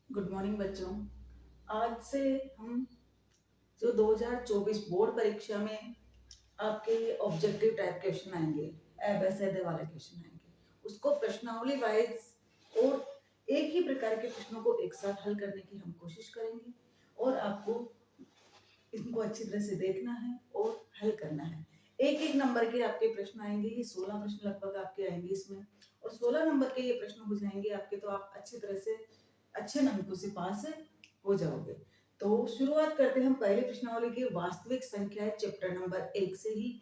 Good morning बच्चों। आज से हम जो 2024 बोर्ड परीक्षा में आपके ऑब्जेक्टिव टाइप क्वेश्चन आएंगे, एबैसेडे वाले क्वेश्चन आएंगे, उसको प्रश्नावली वाइज और एक ही प्रकार के प्रश्नों को एक साथ हल करने की हम कोशिश करेंगे और आपको इनको अच्छी तरह से देखना है और हल करना है। एक एक नंबर के आपके प्रश्न आएंगे, ये 16 प्रश्न लगभग आपके आएंगे इसमें, और 16 नंबर के ये प्रश्न हो जाएंगे आपके, तो आप अच्छी तरह से अच्छे नंबरों से पास हो जाओगे। तो शुरुआत करते हैं हम पहले प्रश्नावली की वास्तविक संख्याएं चैप्टर नंबर 1 से ही।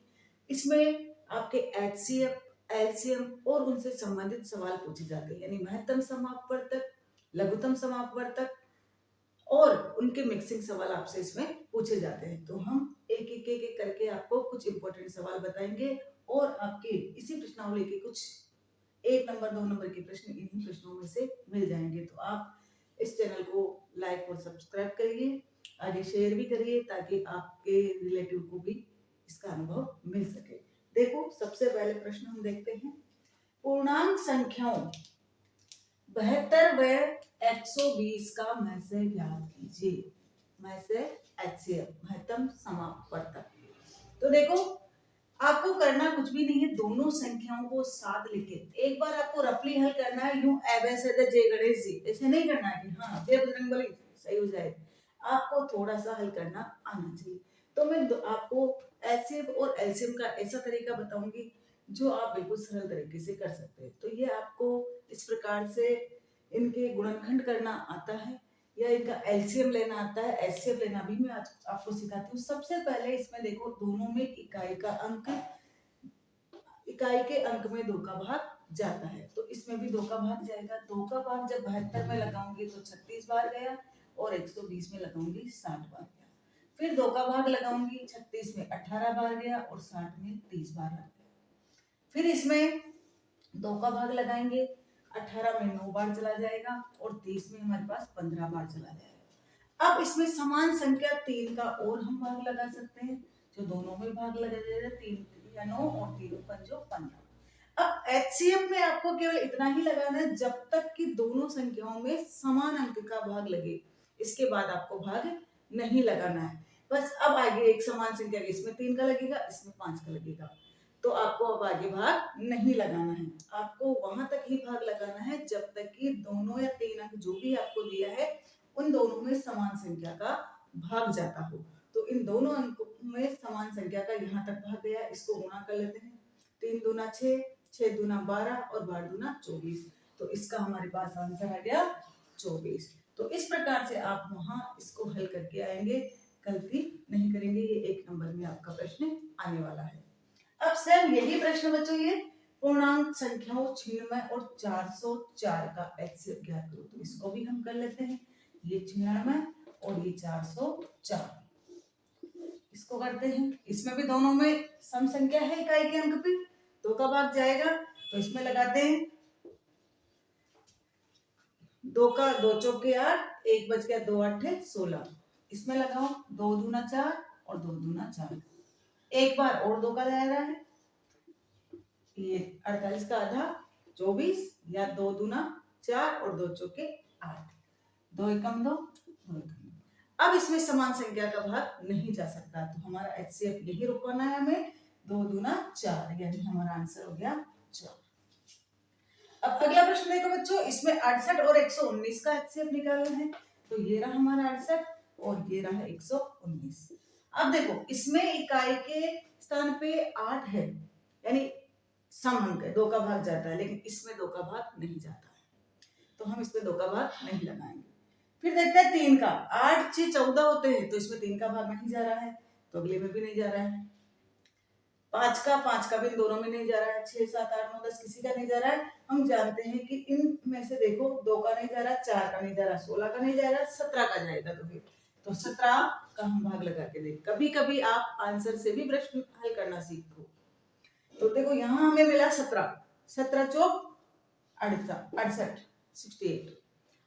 इसमें आपके एचसीएफ, एलसीएम और उनसे संबंधित सवाल पूछे जाते हैं, यानी महत्तम समापवर्तक, लघुत्तम समापवर्तक और उनके मिक्सिंग सवाल आपसे इसमें पूछे जाते हैं। तो हम एक एक करके आपको कुछ इंपॉर्टेंट सवाल बताएंगे और आपके इसी प्रश्नावली के कुछ 1 नंबर 2 नंबर के प्रश्न इन्हीं प्रश्नों में से मिल जाएंगे। तो आप इस चैनल को लाइक और सब्सक्राइब करिए, आगे शेयर भी करिए ताकि आपके रिलेटिव को भी इसका अनुभव मिल सके। देखो, सबसे पहले प्रश्न हम देखते हैं। पूर्णांक संख्याओं 72 व 120 का महसे ज्ञात कीजिए। महसे एचसीएफ, महत्तम समापवर्तक। तो देखो, आपको करना कुछ भी नहीं है, दोनों संख्याओं को साथ लिखे एक बार आपको रफली हल करना है। यूं एबैसेडे जय गणेश जी ऐसे नहीं करना है कि हाँ जय बजरंगबली सही हो जाए। आपको थोड़ा सा हल करना आना चाहिए। तो मैं आपको एचसीएफ और एलसीएम का ऐसा तरीका बताऊंगी जो आप बिल्कुल सरल तरीके से कर सकते हैं। तो ये आपको इस प्रकार से इनके गुणनखंड करना आता है या इनका एलसीएम लेना आता है, एचसीएफ लेना भी मैं आज आपको सिखाती हूँ। सबसे पहले इसमें देखो, दोनों में इकाई का अंक, इकाई के अंक में 2 का भाग जाता है, तो इसमें भी 2 का भाग जाएगा। 2 का भाग जब 72 में लगाऊंगी तो 36 बार गया और 120 में लगाऊंगी 60 बार गया। फिर 2 का भाग लगाऊंगी, 36 में 18 बार गया और 60 में 30 बार लग गया। फिर इसमें 2 का भाग लगाएंगे, 18 में 9 बार चला जाएगा और 30 में हमारे पास 15 बार चला जाएगा। अब इसमें समान संख्या 3 का और हम भाग लगा सकते हैं, जो दोनों में भाग लगा जाएगा। 3 या 9 और 3 पंजो 15। अब एचसीएफ में आपको केवल इतना ही लगाना है जब तक कि दोनों संख्याओं में समान अंक का भाग लगे, इसके बाद आपको भाग नहीं लगाना है। बस अब आगे एक समान संख्या, इसमें 3 का लगेगा, इसमें 5 का लगेगा, तो आपको अब आगे भाग नहीं लगाना है। आपको वहां तक ही भाग लगाना है जब तक कि दोनों या 3 अंक जो भी आपको दिया है उन दोनों में समान संख्या का भाग जाता हो। तो इन दोनों अंकों में समान संख्या का यहाँ तक भाग गया, इसको गुणा कर लेते हैं। 3 दूना 6, 6 दूना 12 और 12 दूना 24। तो इसका हमारे पास आंसर आ गया 24। तो इस प्रकार से आप वहां इसको हल करके आएंगे, गलती नहीं करेंगे। ये 1 नंबर में आपका प्रश्न आने वाला है। अब सेम यही प्रश्न बच्चों, ये पूर्णांक संख्याओं 96 और 404 का एचसीएफ ज्ञात करो। तो इसको भी हम कर लेते हैं। ये 96 और ये 404, इसको करते हैं। इसमें भी दोनों में सम संख्या है, इकाई के अंक पे 2 का भाग जाएगा, तो इसमें लगाते हैं। 2 का 2 चौके 8, 1 बच गया, 2 8 16। इसमें लगाओ 2 दूना 4 और 2 दूना 4। एक बार और 2 का दायरा है, ये 48 का आधा 24 या 2 दूना 4 और 2 चौके 8, 2 एकम 2, 2 एकम 2। अब इसमें समान संख्या का भाग नहीं जा सकता, तो हमारा एचसीएफ यही रुकवाना है हमें। 2 दूना 4, यानी हमारा आंसर हो गया 4। अब अगला प्रश्न देखो बच्चों, इसमें 68 और 119 का एचसीएफ निकालना है। तो ये रहा हमारा 68 और ये रहा 119। अब देखो, इसमें इकाई के स्थान पे 8 है, यानी सम अंक है, 2 का भाग जाता है, लेकिन इसमें 2 का भाग नहीं जाता है, तो हम इसमें 2 का भाग नहीं लगाएंगे। फिर देखते हैं 3 का। 8 6 14 होते हैं, तो इसमें 3 का भाग नहीं जा रहा है, तो अगले में भी नहीं जा रहा है। 5 का भी इन दोनों में नहीं जा रहा है। 6 7 8 9 10 किसी का नहीं जा रहा है। हम जानते हैं कि इन में से देखो 2 का नहीं जा रहा, 4 का नहीं जा रहा, 16 का नहीं जा रहा, 17 का जाएगा। तो 17 का हम भाग लगा के देख। कभी कभी आप आंसर से भी प्रश्न हल करना सीखो। तो देखो, यहाँ हमें मिला 17, 17 चौक 68, 68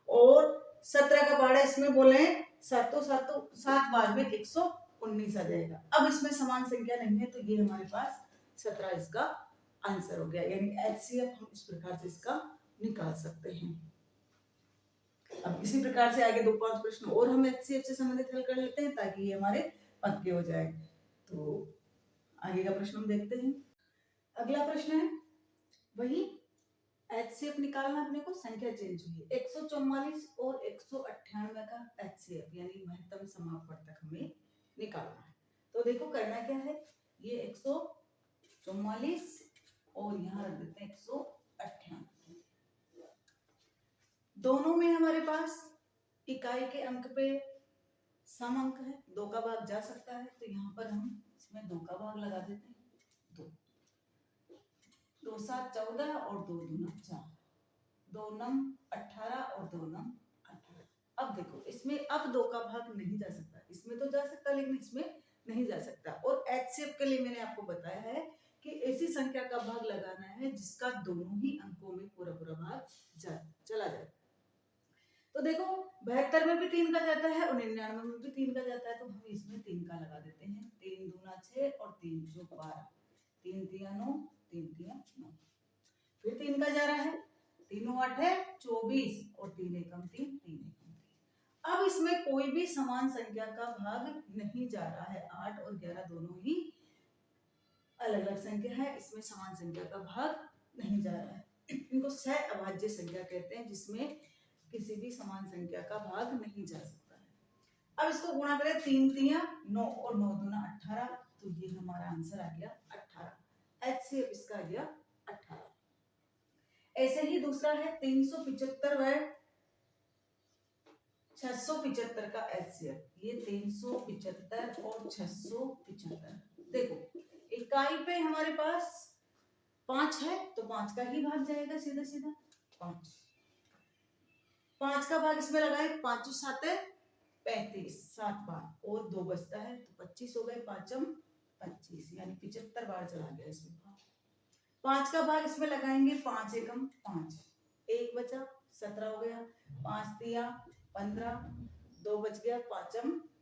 और 17 का बाड़ा इसमें बोले सातों सातों 7 बार में 119 आ जाएगा। अब इसमें समान संख्या नहीं है, तो ये हमारे पास 17 इसका आंसर हो गया, यानी एचसीएफ हम इस प्रकार से इसका निकाल सकते हैं। अब इसी प्रकार से आगे 2-5 प्रश्न और हम एचसीएफ से संबंधित हल कर लेते हैं ताकि ये हमारे पक्के हो जाए। तो आगे का प्रश्न हम देखते हैं। अगला प्रश्न है वही एचसीएफ निकालना, अपने को संख्या चेंज हुई है 144 और 198 का एचसीएफ यानी महत्तम समापवर्तक हमें निकालना है। तो देखो करना क्या है, ये 144 और यहाँ रख देते हैं 198। दोनों में हमारे पास इकाई के अंक पे सम अंक है, 2 का भाग जा सकता है, तो यहाँ पर हम इसमें 2 का भाग लगा देते हैं। 2 2 7 14 और 2 दूना 4, 2 नम 18 और 2 नम 18। अब देखो इसमें अब 2 का भाग नहीं जा सकता, इसमें तो जा सकता लेकिन इसमें नहीं जा सकता। और एचसीएफ के लिए मैंने आपको बताया है कि ऐसी संख्या का भाग लगाना है जिसका दोनों ही अंकों में पूरा पूरा भाग चला जाए। तो देखो 72 में भी 3 का जाता है और 99 में भी 3 का जाता है, तो हम इसमें 3 का लगा देते हैं। 3 दूना 6 और 3 चौक 12, 3 तिया 9, 3 तिया 9। फिर 3 का जा रहा है, 3 8 है 24 और 3 एकम 3, 3 एकम 3। अब इसमें कोई भी समान संख्या का भाग नहीं जा रहा है। 8 और 11 दोनों ही अलग अलग संख्या है, इसमें समान संख्या का भाग नहीं जा रहा है। इनको सह अभाज्य संख्या कहते हैं जिसमें किसी भी समान संख्या का भाग नहीं जा सकता है। अब इसको गुणा करें, 3 तिया 9 और 9 दूना 18, तो ये हमारा आंसर आ गया 18। एचसीएफ इसका आ गया 18। ऐसे ही दूसरा है 375 व 675 का एचसीएफ। ये 375 और 675, देखो इकाई पे हमारे पास 5 है तो 5 का ही भाग जाएगा सीधा सीधा 5। 5 का भाग इसमें लगाए, 5 7 35, 7 बार और 2 बचता है तो 25 हो गए, 5 25 यानी 75 बार चला गया इसमें भाग। 5 का भाग इसमें लगाएंगे, 5 एकम 5, 1 बचा 17 हो गया, 5 तिया 15, 2 बच गया, 5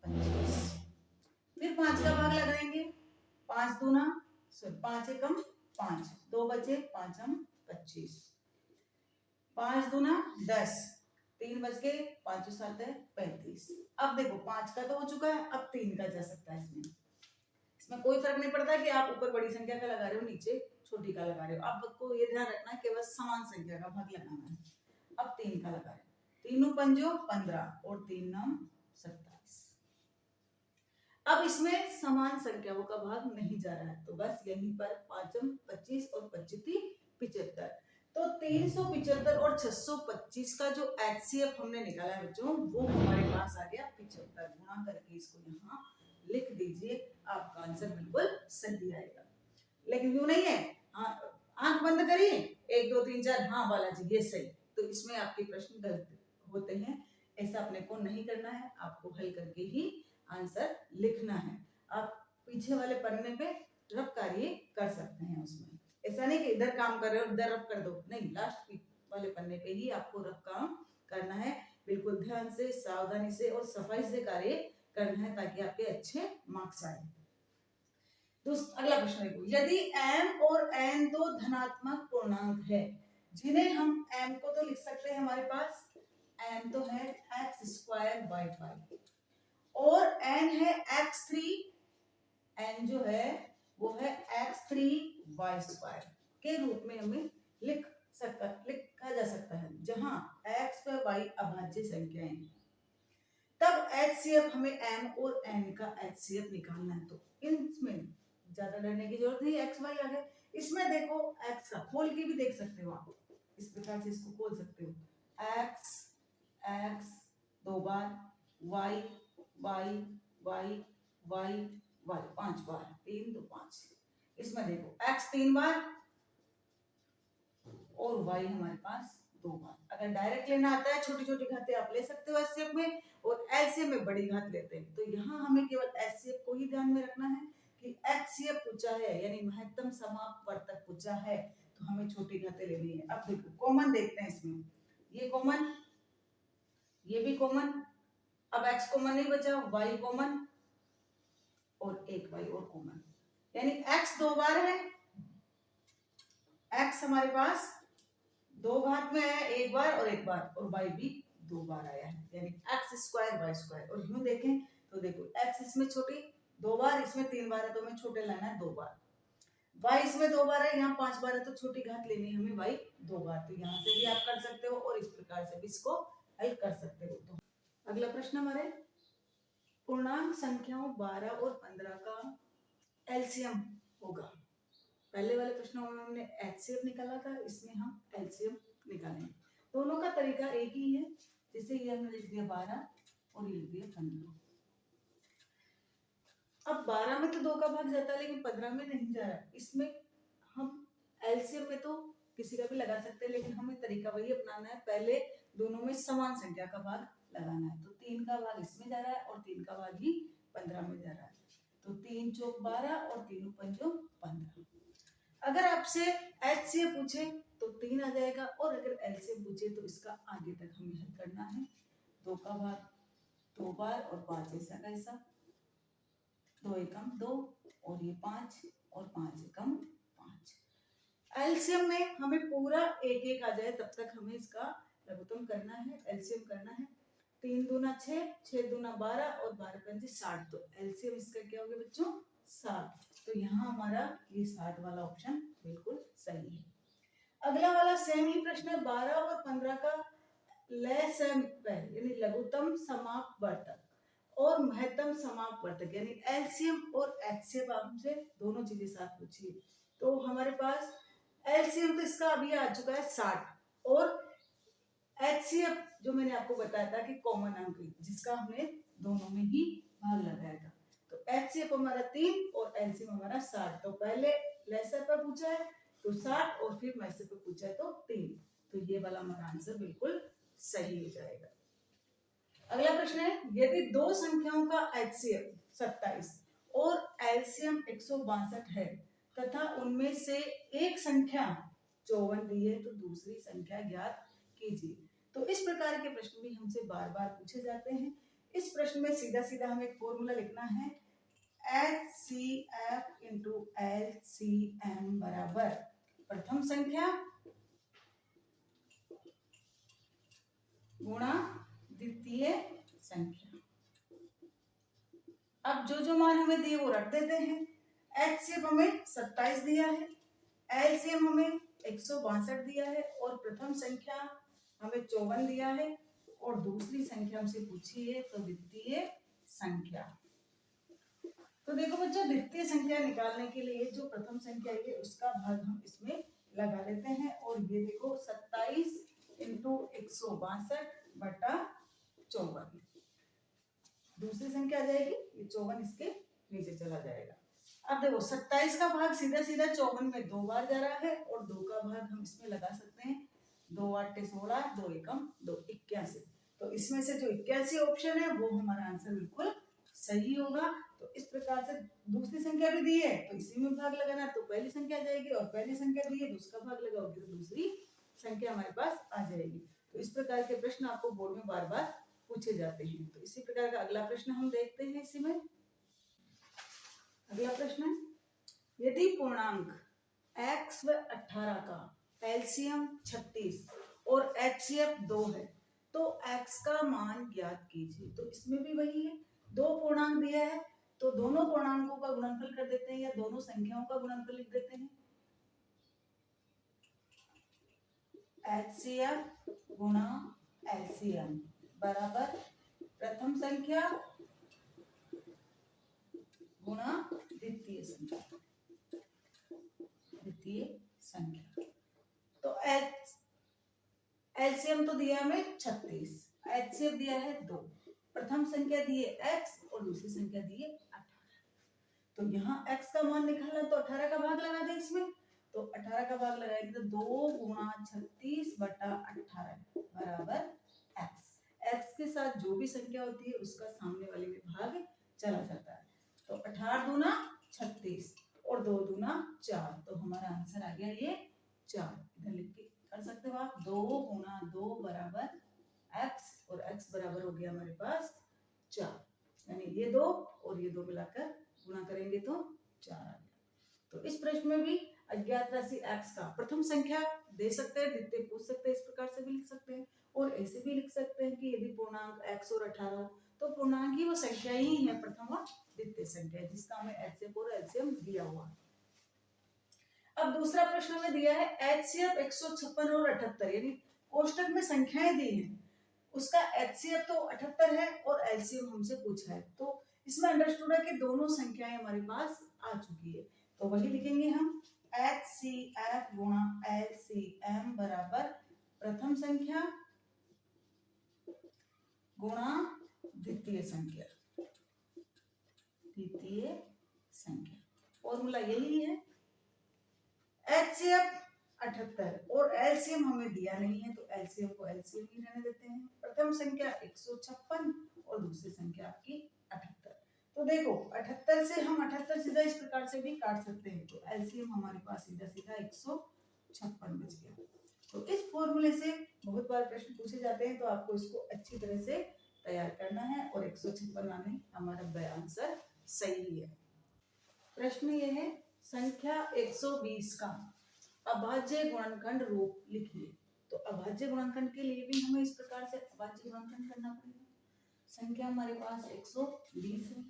25। फिर 5 का भाग लगाएंगे, 5 दूना 5 एकम 5, 2 बचे, 5 25, 5 दूना 10, 3 बच गए, 5 7 35। अब देखो 5 का तो हो चुका है, अब 3 का जा सकता है। इसमें कोई फर्क नहीं पड़ता कि आप ऊपर बड़ी संख्या का लगा रहे हो नीचे छोटी का लगा रहे हो, आपको ये ध्यान रखना है केवल समान संख्या का भाग लगाना है। अब 3 का लगा रहे, 3 पंजो 15 और 3 9 27। अब इसमें समान संख्याओं का भाग नहीं जा रहा है, तो बस यहीं पर 5 25 और 25 75। तो 375 और 625 का जो एचसीएफ हमने निकाला है बच्चों, वो हमारे पास आ गया 75। गुणा करके इसको यहाँ लिख दीजिए, आपका आंसर बिल्कुल सही आएगा। लेकिन यूं नहीं है, हाँ आंख बंद करिए 1 2 3 4, हाँ बालाजी ये सही, तो इसमें आपके प्रश्न गलत होते हैं। ऐसा अपने को नहीं करना है, आपको हल करके ही आंसर लिखना है। आप पीछे वाले पन्ने पे रफ कार्य कर सकते हैं, उसमें ऐसा नहीं कि इधर काम कर रहे हो इधर रफ कर दो, नहीं, लास्ट वाले पन्ने पे ही आपको रफ काम करना है। बिल्कुल ध्यान से, सावधानी से और सफाई से कार्य करना है ताकि आपके अच्छे मार्क्स आए। अगला प्रश्न देखो, यदि m और n दो धनात्मक पूर्णांक है जिन्हें हम m को तो लिख सकते हैं, हमारे पास m तो है x² और n है x3, n जो है वो है x3y² के रूप में हमें लिखा जा सकता है, जहां x व y अभाज्य संख्याएं। तब एचसीएफ हमें m और n का एचसीएफ निकालना है। तो इसमें ज्यादा डरने की जरूरत नहीं, एक्स वाई आ गए। इसमें देखो x का खोल के भी देख सकते हो आप, इस प्रकार से इसको खोल सकते हो, x x 2 बार, y y y y y 5 बार, 3 2 5। इसमें देखो x 3 बार और y हमारे पास 2 बार। अगर डायरेक्ट लेना आता है छोटी छोटी घातें आप ले सकते हो एचसीएफ में, और एलसीएम में बड़ी घात लेते हैं। तो यहाँ हमें केवल एचसीएफ को ही ध्यान में रखना है कि एचसीएफ पूछा है यानी महत्तम समापवर्तक पूछा है, तो हमें छोटी घातें लेनी है। अब देखो कॉमन देखते हैं इसमें, ये कॉमन, ये भी कॉमन, अब x कॉमन नहीं बचा, y कॉमन और एक y और कॉमन, यानी x 2 बार है, x हमारे पास 2 घात में है, 1 बार और 1 बार, और y भी 2 बार आया है, यानी x स्क्वायर वाई स्क्वायर। और यूं देखें तो देखो x इसमें छोटी 2 बार, इसमें 3 बार है तो हमें छोटे लेना है 2 बार। y इसमें 2 बार है, यहाँ 5 बार है तो छोटी घात लेनी है हमें y 2 बार। तो यहाँ से भी आप कर सकते हो और इस प्रकार से भी इसको हल कर सकते हो। तो अगला प्रश्न हमारे पूर्णांक संख्याओं 12 और 15 का एलसीएम होगा। पहले वाले प्रश्नों में हमने एचसीएफ निकाला था, इसमें हम एलसीएम निकालेंगे। दोनों का तरीका एक ही है, जैसे ये हमने लिख दिया 12 और ये लिख दिया 15। अब 12 में तो 2 का भाग जाता है लेकिन 15 में नहीं जा रहा। इसमें हम एलसीएम में तो किसी का भी लगा सकते हैं, लेकिन हमें तरीका वही अपनाना है, पहले दोनों में समान संख्या का भाग लगाना है। तो 3 का भाग इसमें जा रहा है और 3 का भाग ही 15 में जा रहा है। तो 3 चौक 12 और 3 पंजो 15। अगर आपसे एचसीएफ पूछे तो 3 आ जाएगा, और अगर एलसीएम पूछे तो इसका आगे तक हमें हल करना है। 2 का भाग 2 बार और 5 ऐसा का ऐसा, 2 एकम 2 और ये 5 और 5 एकम 5। एलसीएम में हमें पूरा एक एक आ जाए तब तक हमें इसका लघुत्तम करना है, एलसीएम करना है। 3 दूना 6, 6 दूना 12 और 12 पंजे 60। तो एलसीएम इसका क्या हो गया बच्चों 60। तो यहाँ हमारा ये 60 वाला ऑप्शन बिल्कुल सही है। अगला वाला सेम ही प्रश्न है, 12 और 15 का लसम यानी लघुत्तम समापवर्तक और महत्तम समापवर्तक यानी एलसीएम और एचसीएफ आपसे दोनों चीजें साथ पूछिए। तो हमारे पास एलसीएम तो इसका अभी आ चुका है 60, और एचसीएफ जो मैंने आपको बताया था कि कॉमन अंक जिसका हमने दोनों में ही भाग लगाया था। तो एचसीएफ हमारा 3 और एलसीएम हमारा 60। तो पहले लेसर पर पूछा है तो 60 और फिर मैसर पर पूछा है तो 3। तो ये वाला हमारा आंसर बिल्कुल सही हो जाएगा। अगला प्रश्न है, यदि दो संख्याओं का एचसीएफ 27 और एलसीएम 162 है तथा उनमें से एक संख्या 54 दी है तो दूसरी संख्या ज्ञात कीजिए। तो इस प्रकार के प्रश्न भी हमसे बार बार पूछे जाते हैं। इस प्रश्न में सीधा सीधा हमें एक फॉर्मूला लिखना है, HCF इंटू LCM बराबर प्रथम संख्या गुणा द्वितीय संख्या। अब जो जो मान हमें दिए वो रख देते हैं। एचसीएफ हमें 27 दिया है, एलसीएम हमें 162 दिया है और प्रथम संख्या हमें 54 दिया है और दूसरी संख्या हमसे पूछी है तो द्वितीय संख्या। तो देखो बच्चों, द्वितीय संख्या निकालने के लिए जो प्रथम संख्या है उसका भाग हम इसमें लगा लेते हैं। और ये देखो 27 इंटू 162 बटा 54, दूसरी संख्या आ जाएगी, ये 54 इसके नीचे चला जाएगा। अब देखो 27 का भाग सीधा सीधा 54 में 2 बार जा रहा है और 2 का भाग हम इसमें लगा सकते हैं, 2 8 16, 2 एकम 2 81। तो इसमें से जो 81 ऑप्शन है वो हमारा आंसर बिल्कुल सही होगा। तो इस प्रकार से दूसरी संख्या भी दी है तो इसी में भाग लगाना, तो पहली संख्या आ जाएगी, और पहली संख्या दी है तो उसका भाग लगाओगे तो दूसरी संख्या हमारे पास आ जाएगी। तो इस प्रकार के प्रश्न आपको बोर्ड में बार बार पूछे जाते हैं। तो इसी प्रकार का अगला प्रश्न हम देखते हैं। इसी में अगला प्रश्न है, यदि पूर्णांक x व 18 का एलसीएम 36 और एचसीएफ 2 है तो x का मान ज्ञात कीजिए। तो इसमें भी वही है, दो पूर्णांक दिया है तो दोनों पूर्णांकों का गुणनफल कर देते हैं या दोनों संख्याओं का गुणनफल लिख देते हैं। एचसीएफ गुणा एलसीएम बराबर प्रथम संख्या गुणा द्वितीय संख्या, द्वितीय संख्या। तो एलसीएम तो दिया हमें 36, एचसीएफ दिया है 2, प्रथम संख्या दी है x और दूसरी संख्या दी है 18। तो यहाँ x का मान निकालना तो 18 का भाग लगा दे इसमें, तो 18 का भाग लगाएंगे तो 2 गुणा 36 बटा 18 बराबर x। x के साथ जो भी संख्या होती है उसका सामने वाले में भाग चला जाता है। तो 18 दूना 36 और 2 दूना 4, तो हमारा आंसर आ गया ये 4। इधर लिख के कर सकते हो आप, 2 गुणा 2 बराबर x और x बराबर हो गया हमारे पास 4, यानी ये 2 और ये 2 मिलाकर गुणा करेंगे तो 4 आ गया। तो इस प्रश्न में भी अज्ञात राशि x का प्रथम संख्या दे सकते हैं, द्वितीय पूछ सकते हैं, इस प्रकार से भी लिख सकते हैं। और ऐसे भी लिख सकते हैं कि यदि पूर्णांक x और 18 हो तो पूर्णांक ही वो संख्या ही है, प्रथम और द्वितीय संख्या, जिसका हमें HCF और LCM दिया हुआ है। अब दूसरा प्रश्न हमें दिया है HCF 156 और 78, यानी कोष्टक में संख्याएं दी हैं, उसका HCF तो 78 है और LCM हमसे पूछा है, तो इसमें अंडरस्टूड है कि दोनों संख्याएं हमारे पास आ चुकी है, तो वही लिखेंगे हम HCF गुणा LCM बराबर प्रथम संख्या गुणा द्वितीय संख्या, द्वितीय संख्या। फॉर्मूला यही है। HCF 78 और LCM हमें दिया नहीं है, तो LCM को LCM ही रहने देते हैं। प्रथम संख्या 156 और दूसरी संख्या आपकी 78। तो देखो 78 से हम 78 सीधा इस प्रकार से भी काट सकते हैं, तो LCM हमारे पास सीधा सीधा 156 बच गया। तो इस फॉर्मूले से बहुत बार प्रश्न पूछे जाते हैं, तो आपको इसको अच्छी तरह से तैयार करना है और 156 आने हमारा आंसर सही है। प्रश्न ये है संख्या 120 का अभाज्य गुणनखंड रूप लिखिए। तो अभाज्य गुणनखंड के लिए भी हमें इस प्रकार से अभाज्य गुणनखंड करना पड़ेगा। संख्या हमारे पास 120 है।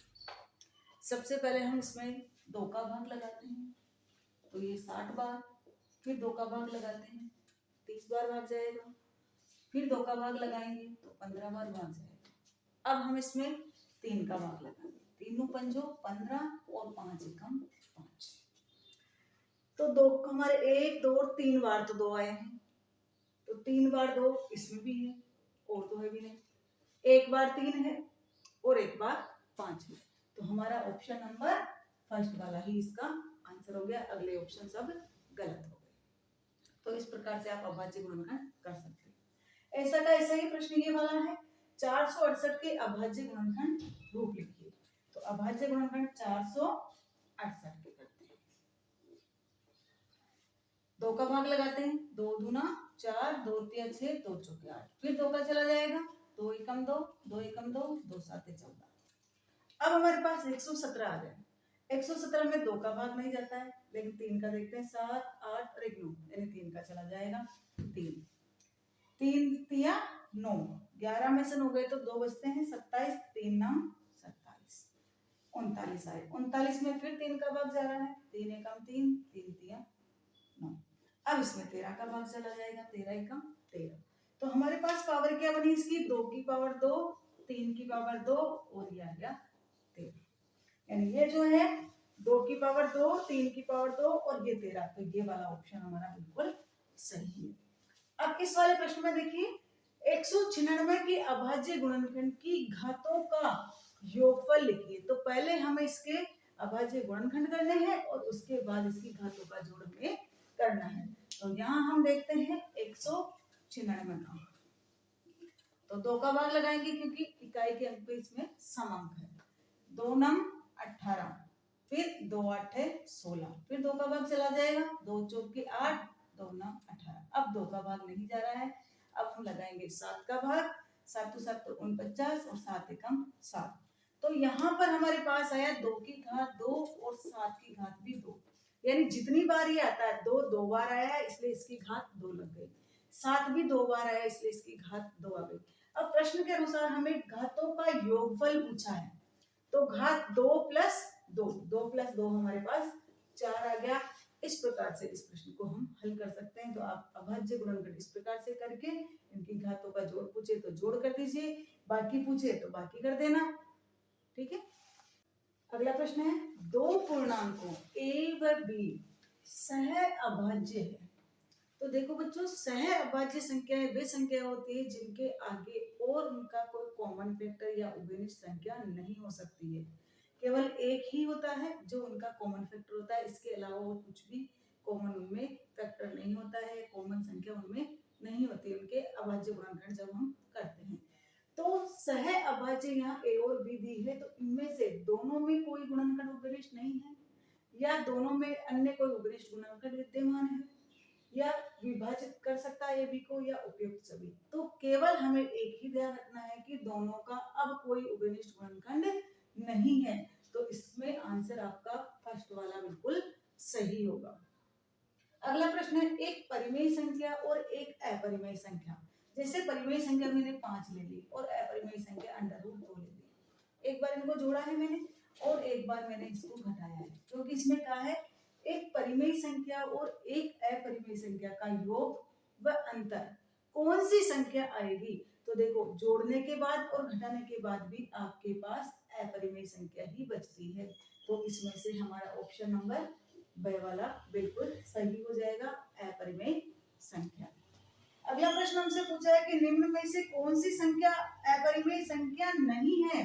सबसे पहले हम इसमें 2 का भाग लगाते हैं, तो ये 60 बार, फिर 2 का भाग लगाते हैं 30 बार भाग जाएगा, फिर 2 का भाग लगाएंगे तो 15 बार भाग जाएगा। अब हम इसमें 3 का भाग लगाएंगे, 3 पंजो 15 और 5 एकम 5, तो 2 हमारे 1 2 और 3 बार तो 2 आए हैं, तो 3 बार 2 इसमें भी है और तो है भी नहीं, 1 बार 3 है और 1 बार 5 है, तो हमारा ऑप्शन नंबर फर्स्ट वाला ही इसका आंसर हो गया। अगले ऑप्शन सब गलत हो गए। तो इस प्रकार से आप अभाज्य गुणनखंड कर सकते हैं। ऐसा का ऐसा ही प्रश्न ये वाला है 468 के अभाज्य गुणनखंड रूप लिखिए। तो अभाज्य गुणनखंड 468 के करते हैं, 2 का भाग लगाते हैं, 2 दूना 4, 2 तिया 6, 2 चौके 8, फिर 2 का चला जाएगा, 2 एकम 2, 2 एकम 2, 2 साते 14। अब हमारे पास 117 आ गया। 117 में 2 का भाग नहीं जाता है, लेकिन 3 का देखते हैं, 7 8 और 1 9, यानी 3 का चला जाएगा, 3 3 तिया 9, 11 में से 9 गए तो 2 बचते हैं, 27 3 9 27, 39 आए। 39 में फिर 3 का भाग जा रहा है, 3 एकम 3, 3 तिया 9। अब इसमें 13 का भाग चला जाएगा, 13 एकम 13, तो हमारे पास पावर क्या बनी इसकी, 2 की पावर 2, 3 की पावर 2 और ये आ गया 13, यानी ये जो है 2 की पावर 2, 3 की पावर 2 और ये 13, तो ये वाला ऑप्शन हमारा बिल्कुल सही है। अब इस वाले प्रश्न में देखिए 196 की अभाज्य गुणनखंड की घातों का योगफल लिखिए। तो पहले हमें इसके अभाज्य गुणनखंड करने हैं और उसके बाद इसकी घातों का जोड़ हमें करना है। तो यहाँ हम देखते हैं 196 का, तो 2 का भाग लगाएंगे क्योंकि इकाई के अंक पे इसमें सम अंक है, 2 नम 18, फिर 2 8 16, फिर 2 का भाग चला जाएगा, 2 चौके 8, 2 नम 18। अब 2 का भाग नहीं जा रहा है, अब हम लगाएंगे 7 का भाग, 7 7 तो 49 और 7 एकम 7, तो यहाँ पर हमारे पास आया 2 की घात 2 और 7 की घात भी 2, यानी जितनी बार ये आता है 2 2 बार आया है, इसलिए इसकी घात 2 लग गई, 7 भी 2 बार आया इसलिए इसकी घात 2 आ गई। अब प्रश्न के अनुसार हमें घातों का योगफल पूछा है, तो घात 2 प्लस 2, 2 प्लस 2 हमारे पास 4 आ गया। इस प्रकार से इस प्रश्न को हम हल कर सकते हैं। तो आप अभाज्य गुणनखंड इस प्रकार से करके इनकी घातों का जोड़ पूछे तो जोड़ कर दीजिए, बाकी पूछे तो बाकी कर देना, ठीक है। अगला प्रश्न है दो पूर्णांकों a व b सह अभाज्य है। तो देखो बच्चों, सह अभाज्य संख्याएं वे संख्या होती है जिनके आगे और उनका कोई कॉमन फैक्टर या उभयनिष्ठ संख्या नहीं हो सकती है, केवल एक ही होता है जो उनका कॉमन फैक्टर होता है, इसके अलावा और कुछ भी कॉमन उनमें फैक्टर नहीं होता है, कॉमन संख्या उनमें नहीं होती उनके अभाज्य गुणनखंड जब हम करते हैं। तो सह अभाज्य यहाँ a और b दी है, तो इनमें से दोनों में कोई गुणनखंड उभयनिष्ठ नहीं है या दोनों में अन्य कोई उभयनिष्ठ गुणनखंड विद्यमान है या विभाजित कर सकता है बी को या उपयुक्त सभी। तो केवल हमें एक ही ध्यान रखना है कि दोनों का अब कोई उभयनिष्ठ गुणनखंड नहीं है, तो इसमें आंसर आपका फर्स्ट वाला बिल्कुल सही होगा। अगला प्रश्न है एक परिमेय संख्या और एक अपरिमेय संख्या जैसे परिमेय संख्या मैंने 5 ले ली और अपरिमेय संख्या √2 ले ली। एक बार इनको जोड़ा है मैंने और एक बार मैंने इसको घटाया है, क्योंकि इसमें कहा है एक परिमेय संख्या और एक अपरिमेय संख्या का योग व अंतर कौन सी संख्या आएगी। तो देखो, जोड़ने के बाद और घटाने के बाद भी आपके पास अपरिमेय संख्या ही बचती है, तो इसमें से हमारा ऑप्शन नंबर ब वाला बिल्कुल सही हो जाएगा, अपरिमेय संख्या। अगला प्रश्न हमसे पूछा है कि निम्न में से कौन सी संख्या अपरिमेय संख्या नहीं है।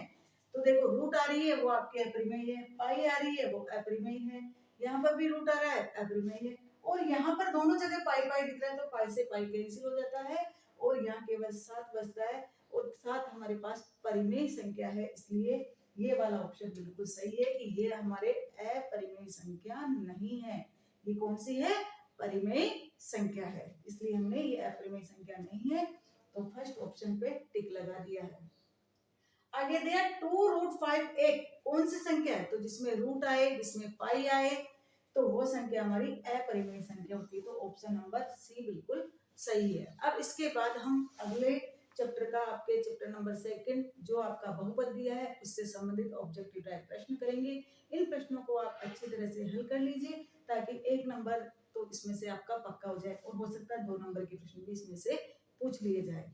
तो देखो, रूट आ रही है वो आपके अपरिमेय है, पाई आ रही है वो अपरिमेय है, यहाँ पर भी रूट आ रहा है अपरिमेय है, और यहाँ पर दोनों जगह पाई पाई दिख रहा है तो पाई से पाई कैंसिल हो जाता है और यहाँ केवल 7 बचता है और 7 हमारे पास परिमेय संख्या है, इसलिए ये वाला ऑप्शन बिल्कुल सही है कि ये हमारे अपरिमेय संख्या नहीं है। ये कौन सी है? परिमेय संख्या है, इसलिए हमने ये अपरिमेय संख्या नहीं है, तो फर्स्ट ऑप्शन पे टिक लगा दिया है। आगे दिया 2√5 एक कौन सी संख्या है? तो जिसमें रूट आए, जिसमें पाई आए, तो वो संख्या हमारी अपरिमेय संख्या होती है, तो ऑप्शन नंबर सी बिल्कुल सही है। अब इसके बाद हम अगले चैप्टर का, आपके चैप्टर नंबर 2 जो आपका बहुपद दिया है उससे संबंधित ऑब्जेक्टिव टाइप प्रश्न करेंगे। इन प्रश्नों को आप अच्छी तरह से हल कर लीजिए ताकि 1 नंबर तो इसमें से आपका पक्का हो जाए और हो सकता है 2 नंबर के प्रश्न भी इसमें से पूछ लिए जाए।